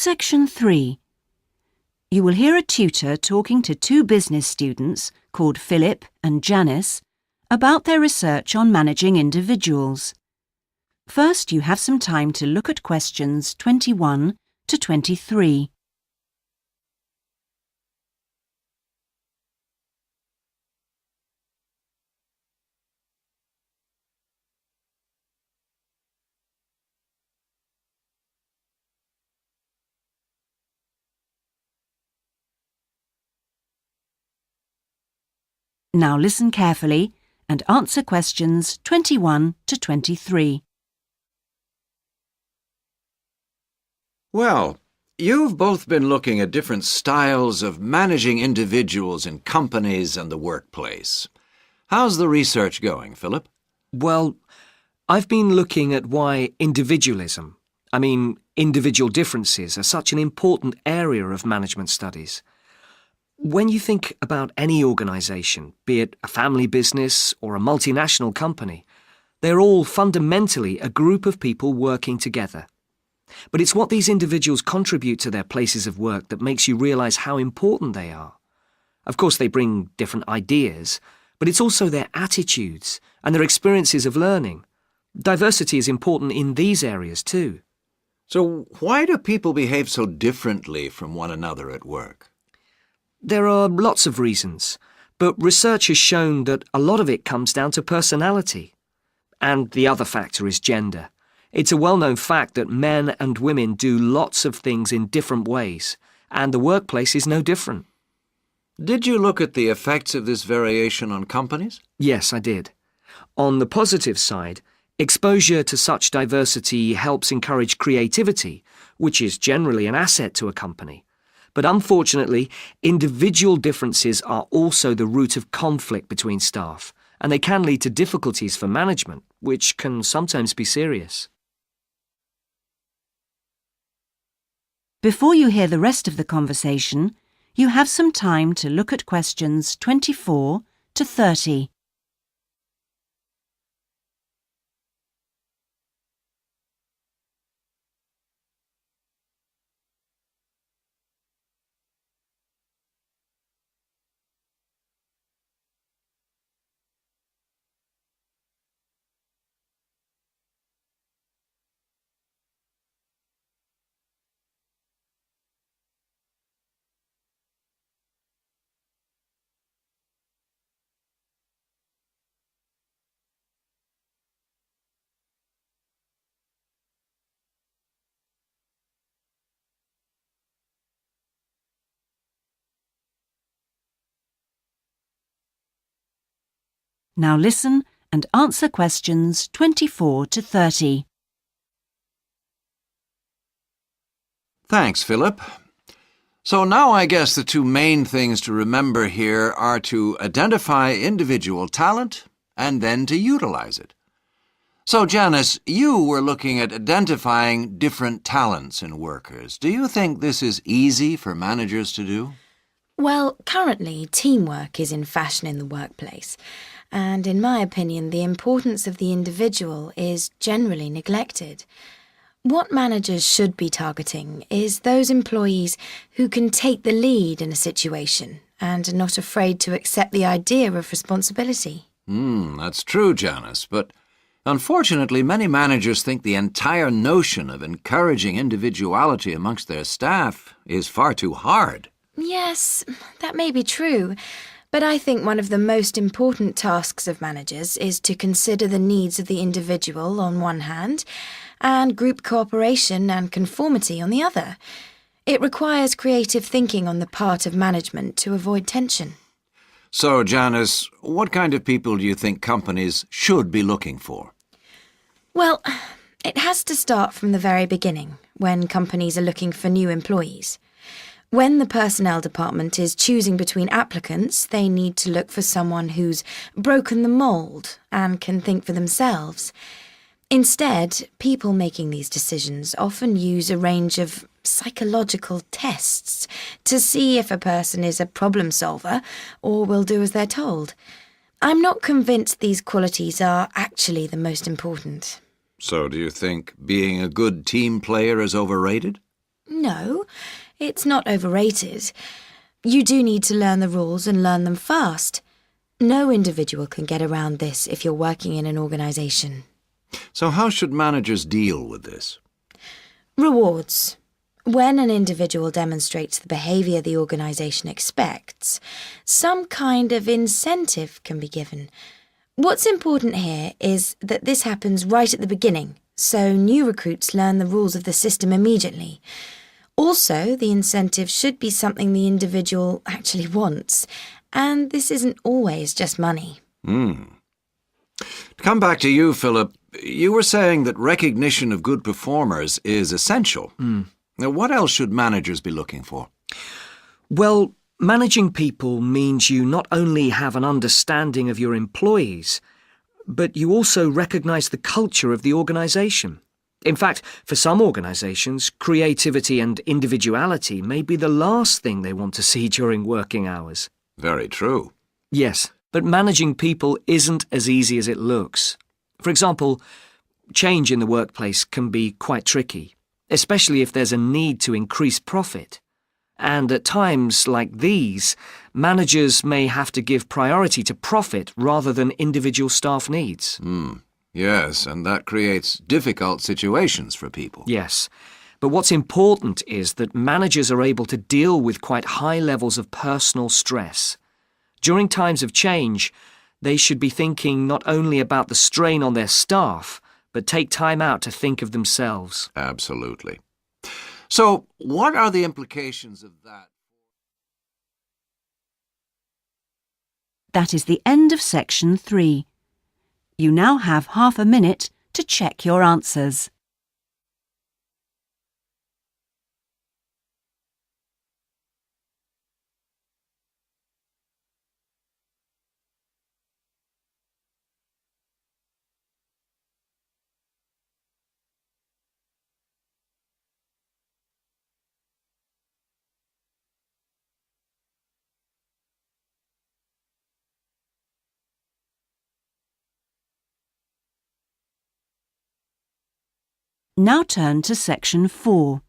Section 3. You will hear a tutor talking to two business students called Philip and Janice about their research on managing individuals. First, you have some time to look at questions 21 to 23. Now listen carefully and answer questions 21 to 23. Well, you've both been looking at different styles of managing individuals in companies and the workplace. How's the research going, Philip? Well, I've been looking at why individualism, individual differences, are such an important area of management studies. When you think about any organisation, be it a family business or a multinational company, they're all fundamentally a group of people working together. But it's what these individuals contribute to their places of work that makes you realise how important they are. Of course, they bring different ideas, but it's also their attitudes and their experiences of learning. Diversity is important in these areas too. So why do people behave so differently from one another at work? There are lots of reasons, but research has shown that a lot of it comes down to personality. And the other factor is gender. It's a well-known fact that men and women do lots of things in different ways, and the workplace is no different. Did you look at the effects of this variation on companies? Yes, I did. On the positive side, exposure to such diversity helps encourage creativity, which is generally an asset to a company. But unfortunately, individual differences are also the root of conflict between staff, and they can lead to difficulties for management, which can sometimes be serious. Before you hear the rest of the conversation, you have some time to look at questions 24 to 30. Now listen and answer questions 24 to 30. Thanks, Philip. So now I guess the two main things to remember here are to identify individual talent and then to utilize it. So, Janice, you were looking at identifying different talents in workers. Do you think this is easy for managers to do? Well, currently, teamwork is in fashion in the workplace. And in my opinion, the importance of the individual is generally neglected. What managers should be targeting is those employees who can take the lead in a situation and are not afraid to accept the idea of responsibility. That's true, Janice, but unfortunately many managers think the entire notion of encouraging individuality amongst their staff is far too hard. Yes, that may be true. But I think one of the most important tasks of managers is to consider the needs of the individual on one hand and group cooperation and conformity on the other. It requires creative thinking on the part of management to avoid tension. So, Janice, what kind of people do you think companies should be looking for? Well, it has to start from the very beginning, when companies are looking for new employees. When the personnel department is choosing between applicants, they need to look for someone who's broken the mould and can think for themselves. Instead, people making these decisions often use a range of psychological tests to see if a person is a problem solver or will do as they're told. I'm not convinced these qualities are actually the most important. So do you think being a good team player is overrated? No, it's not overrated. You do need to learn the rules and learn them fast. No individual can get around this if you're working in an organisation. So how should managers deal with this? Rewards. When an individual demonstrates the behaviour the organisation expects, some kind of incentive can be given. What's important here is that this happens right at the beginning, so new recruits learn the rules of the system immediately. Also, the incentive should be something the individual actually wants, and this isn't always just money. To come back to you, Philip, you were saying that recognition of good performers is essential. Now, what else should managers be looking for? Well, managing people means you not only have an understanding of your employees, but you also recognise the culture of the organisation. In fact, for some organisations, creativity and individuality may be the last thing they want to see during working hours. Very true. Yes, but managing people isn't as easy as it looks. For example, change in the workplace can be quite tricky, especially if there's a need to increase profit. And at times like these, managers may have to give priority to profit rather than individual staff needs. Yes, and that creates difficult situations for people. Yes, but what's important is that managers are able to deal with quite high levels of personal stress. During times of change, they should be thinking not only about the strain on their staff, but take time out to think of themselves. Absolutely. So, what are the implications of that? That is the end of section 3. You now have half a minute to check your answers. Now turn to section 4.